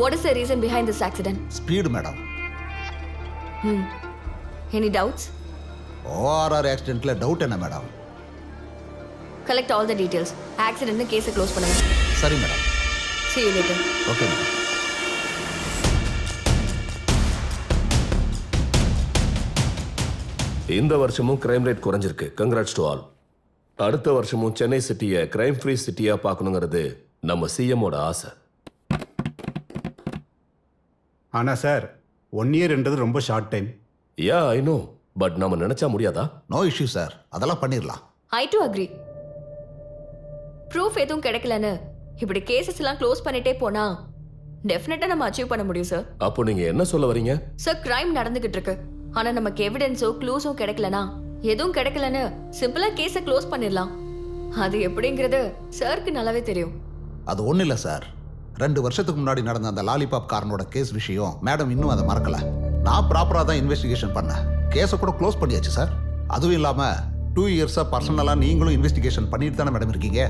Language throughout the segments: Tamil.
What is the reason behind this accident? Speed, madam. Any doubts? ORR accident la doubt enna madam? Collect all the details. Accident case close பண்ணுங்க. சரி madam. See you later. Okay madam. இந்த வருஷமும் கிரைம் ரேட் குறைஞ்சிருக்கு. Congrats to all. அடுத்த வருஷமும் சென்னை சிட்டியை கிரைம் ஃப்ரீ சிட்டியா பார்க்கணுங்கிறது நம்ம சிஎம்மோட ஆசை. ஆனா சார் 1 இயர்ன்றது ரொம்ப short time. Yeah I know, but நம்ம நினைச்சா முடியாதா? நோ இஷ்யூ சார், அதெல்லாம் பண்ணிடலாம். I too agree. ப்ரூஃப் எதுவும் கிடைக்கலன்னு இப்படி கேசஸ் எல்லாம் க்ளோஸ் பண்ணிட்டே போனா டெஃபினட்டா நம்ம அச்சீவ் பண்ண முடியும் சார். அப்போ நீங்க என்ன சொல்ல வரீங்க? சார் கிரைம் நடந்துகிட்டு இருக்கு, ஆனா நமக்கு எவிடன்ஸோ க்ளூஸோ கிடைக்கலனா எதுவும் கிடைக்கலன்னு சிம்பிளா கேஸை க்ளோஸ் பண்ணிடலாம். அது எப்படிங்கிறது சாருக்கு நல்லாவே தெரியும். அது ஒன்றும் இல்லை சார், 2 வருஷத்துக்கு முன்னாடி நடந்த அந்த லாலிபாப் காரனோட கேஸ் விஷயம் மேடம் இன்னும் அதை மறக்கல. நான் ப்ராப்பராக தான் இன்வெஸ்டிகேஷன் பண்ணேன், கேஸை கூட க்ளோஸ் பண்ணியாச்சு சார். அதுவும் இல்லாமல் 2 இயர்ஸாக பர்சனலாக நீங்களும் இன்வெஸ்டிகேஷன் பண்ணிட்டு தானே மேடம் இருக்கீங்க.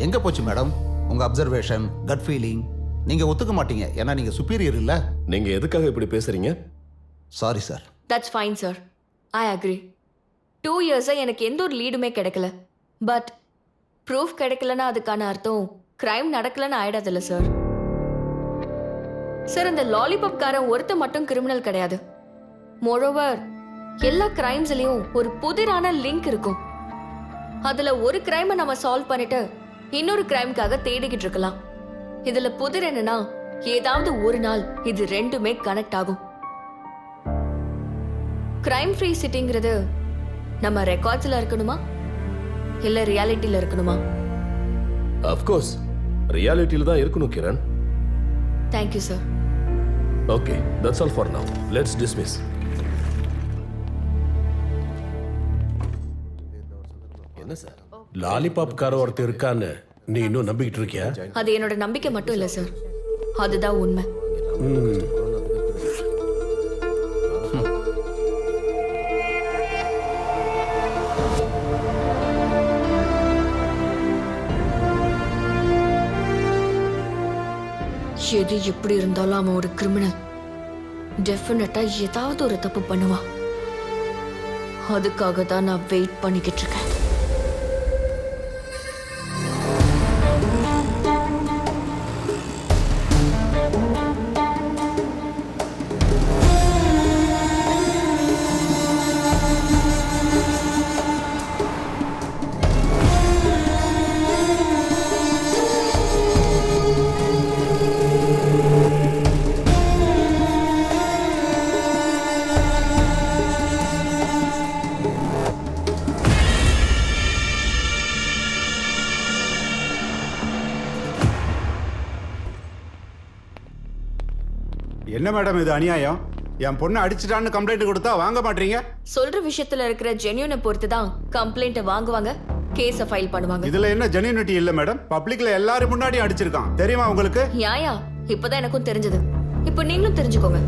எங்கே போச்சு மேடம் உங்கள் அப்சர்வேஷன், கட் ஃபீலிங்? நீங்கள் ஒத்துக்க மாட்டீங்க, ஏன்னா நீங்கள் சுப்பீரியர் இல்லை. நீங்க எதுக்காக இப்படி பேசுறீங்க? Sorry sir. That's fine sir, I agree. 2 இயர்ஸா எனக்கு எந்த ஒரு லீடுமே கிடைக்கல. பட் ப்ரூஃப் கிடைக்கலன்னா அதுக்கான அர்த்தம் கிரைம் நடக்கலன்னு ஆயிடாதுல்ல சார். சார் இந்த லாலிபாப் காரன் ஒருத்த மட்டும் கிரிமினல் கிடையாது. மோரோவர் எல்லா கிரைம்ஸ்லயும் ஒரு புதிரான லிங்க் இருக்கும். அதுல ஒரு கிரைமை நம்ம சால்வ் பண்ணிட்டு இன்னொரு கிரைம்காக தேடிக்கிட்டு இருக்கலாம். இதுல புதிர் என்னன்னா ஏதாவது ஒரு நாள் இது ரெண்டுமே கனெக்ட் ஆகும். கிரைம் ஃப்ரீ சிட்டிங்கிறது நம்ம ரெக்கார்ட்ஸ்ல இருக்கணுமா இல்ல ரியாலிட்டியில இருக்கணுமா? ஆஃப் கோர்ஸ் ரியாலிட்டியில தான் இருக்கணும் Kiran. Thank you sir. Okay, that's all for now. Let's dismiss. என்ன சார்? லாலிபாப் கார ஒருத்தர் இருக்கான்னு நீ இன்னும் நம்பிக்கிட்டு இருக்கியா? அது என்னோட நம்பிக்கை மட்டும் இல்ல சார், அதுதான் உண்மை. எது எப்படி இருந்தாலும் அவன் ஒரு கிரிமினல். டெஃபினட்டா ஏதாவது ஒரு தப்பு பண்ணுவான். அதுக்காக தான் நான் வெயிட் பண்ணிக்கிட்டு இருக்கேன். என்ன மேடம் இது அநியாயம்? என் பொண்ணை அடிச்சிட்டான்னு கம்ப்ளைண்ட் கொடுத்தா வாங்க மாட்டீங்க. சொல்ற விஷயத்துல இருக்கிற ஜென்யூனை பொறுத்து தான் கம்ப்ளைண்ட் வாங்குவாங்க, கேஸ ஃபைல் பண்ணுவாங்க. இதுல என்ன ஜென்யூனிட்டி இல்ல மேடம்? பப்ளிக்ல எல்லாரும் முன்னாடியும் அடிச்சிருக்கான், தெரியுமா உங்களுக்கு? யாயா இப்பதான் எனக்கும் தெரிஞ்சது. இப்போ நீங்களும் தெரிஞ்சுக்கோங்க.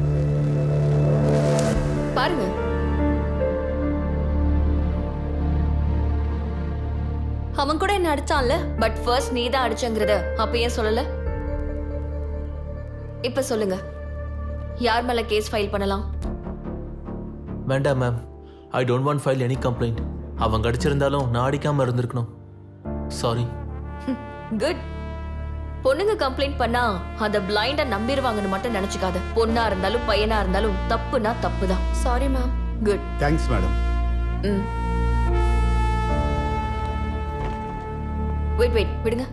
பாருங்க, அவன் கூட என்ன அடிச்சான்ல, பட் ஃபர்ஸ்ட் நீ தான் அடிச்சங்கிறத அப்ப ஏன் சொல்லல? இப்ப சொல்லுங்க, யார் மேல கேஸ் ஃபைல் பண்ணலாம்? வேண்டாம் ma'am, I don't want file any complaint. அவங்க அடிச்சிருந்தாலும் நான் அடிக்காம இருந்திருக்கணும். சாரி. குட். பொண்ணுங்க கம்ப்ளைண்ட் பண்ணா அத பிளைண்டா நம்பிடுவாங்கன்னு மட்டும் நினைச்சுக்காத. பொண்ணா இருந்தாலும் பையனா இருந்தாலும் தப்புனா தப்புதான். Sorry ma'am. Good. Thanks madam. Wait விடுங்க.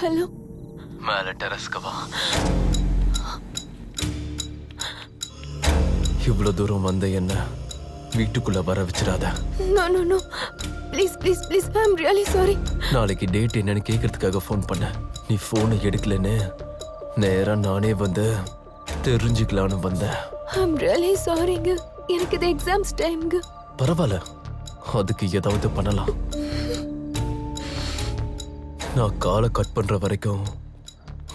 ஹலோ மேல டெரஸ்க்கு வா. இவ்வளவு தூரம் வந்த என்ன வீட்டுக்குள்ள வர வச்சிடாத. No no no please please please I am really sorry. நாளைக்கு டேட் என்னன்னு கேட்கறதுக்காக ஃபோன் பண்ண. நீ ஃபோனை எடுக்கலன்னு நேரா நானே வந்து தெரிஞ்சுக்கலான்னு வந்தேன். ஐ அம் ரியலி சாரிங்க. எனக்கு இது எக்ஸாம்ஸ் டைம்ங்க. பரவாயில்ல, அதுக்கு ஏதாவது பண்ணலாம். நான் காலை கட் பண்ற வரைக்கும்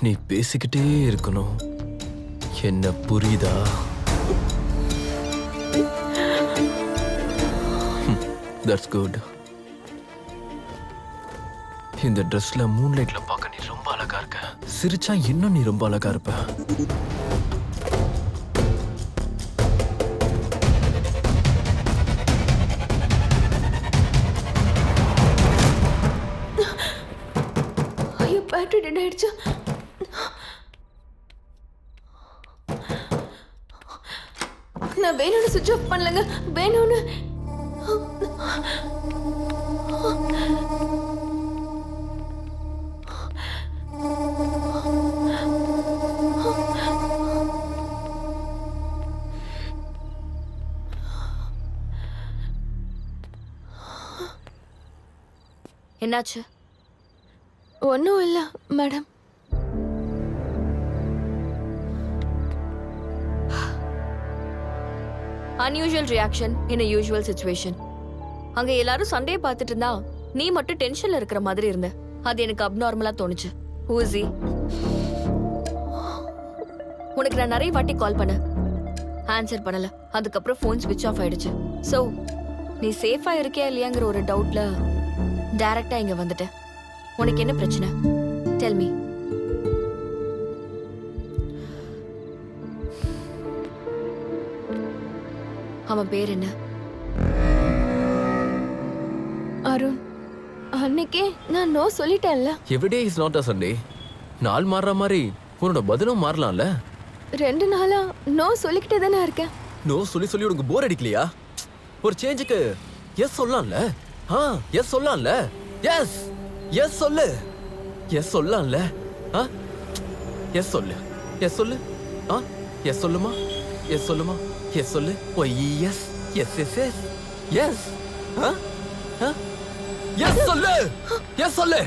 நீ பேசிக்கிட்டே இருக்கணும். என்ன புரியுதா? That's good. இந்த ட்ரெஸ்ல மூன்லைட்ல பார்க்க நீ ரொம்ப அழகா இருக்க. சிரிச்சா இன்னும் நீ ரொம்ப அழகா இருப்ப. ஐயோ பேட்டரி டெட் ஆயிடுச்சு. நான் வேணும்னு சுவிட்ச் ஆஃப் பண்ணலங்க. வேணும்னு என்னாச்சு? ஒன்றும் இல்லை madam. Unusual reaction in a usual situation. அங்க எல்லாரும் சண்டையை பார்த்துட்டு இருந்தா நீ மட்டும் டென்ஷன்ல இருக்கிற மாதிரி இருந்த. அது எனக்கு அப்நார்மலா தோணுச்சு. ஊசி, உனக்கு நான் நிறைய வாட்டி கால் பண்ண, ஆன்சர் பண்ணல. அதுக்கப்புறம் ஃபோன் ஸ்விட்ச் ஆஃப் ஆயிடுச்சு. ஸோ நீ சேஃபா இருக்கியா இல்லையாங்கிற ஒரு டவுட்ல டைரக்டா இங்க வந்துட்டேன். உனக்கு என்ன பிரச்சனை? Tell me. அவன் பேர் என்ன? அருண். அன்னைக்கே நான் நோ சொல்லிட்டேன்ல. Everyday is not a Sunday. நாள் மாறுற மாதிரி உன்னோட பதிலும் மாறலாம்ல. 2 நாளா நோ சொல்லிக்கிட்டே தானே இருக்கேன். நோ சொல்லி சொல்லி உனக்கு போர் அடிக்கலையா? ஒரு சேஞ்சுக்கு எஸ் சொல்லலாம்ல. எஸ் சொல்லலாம்ல. எஸ் எஸ் சொல்லு. எஸ் சொல்லலாம்ல. எஸ் சொல்லு. எஸ் சொல்லு. எஸ் சொல்லுமா. எஸ் சொல்லுமா. எஸ் சொல்லு. Why yes yes yes yes yes yes சொல்லு. எஸ் சொல்லு.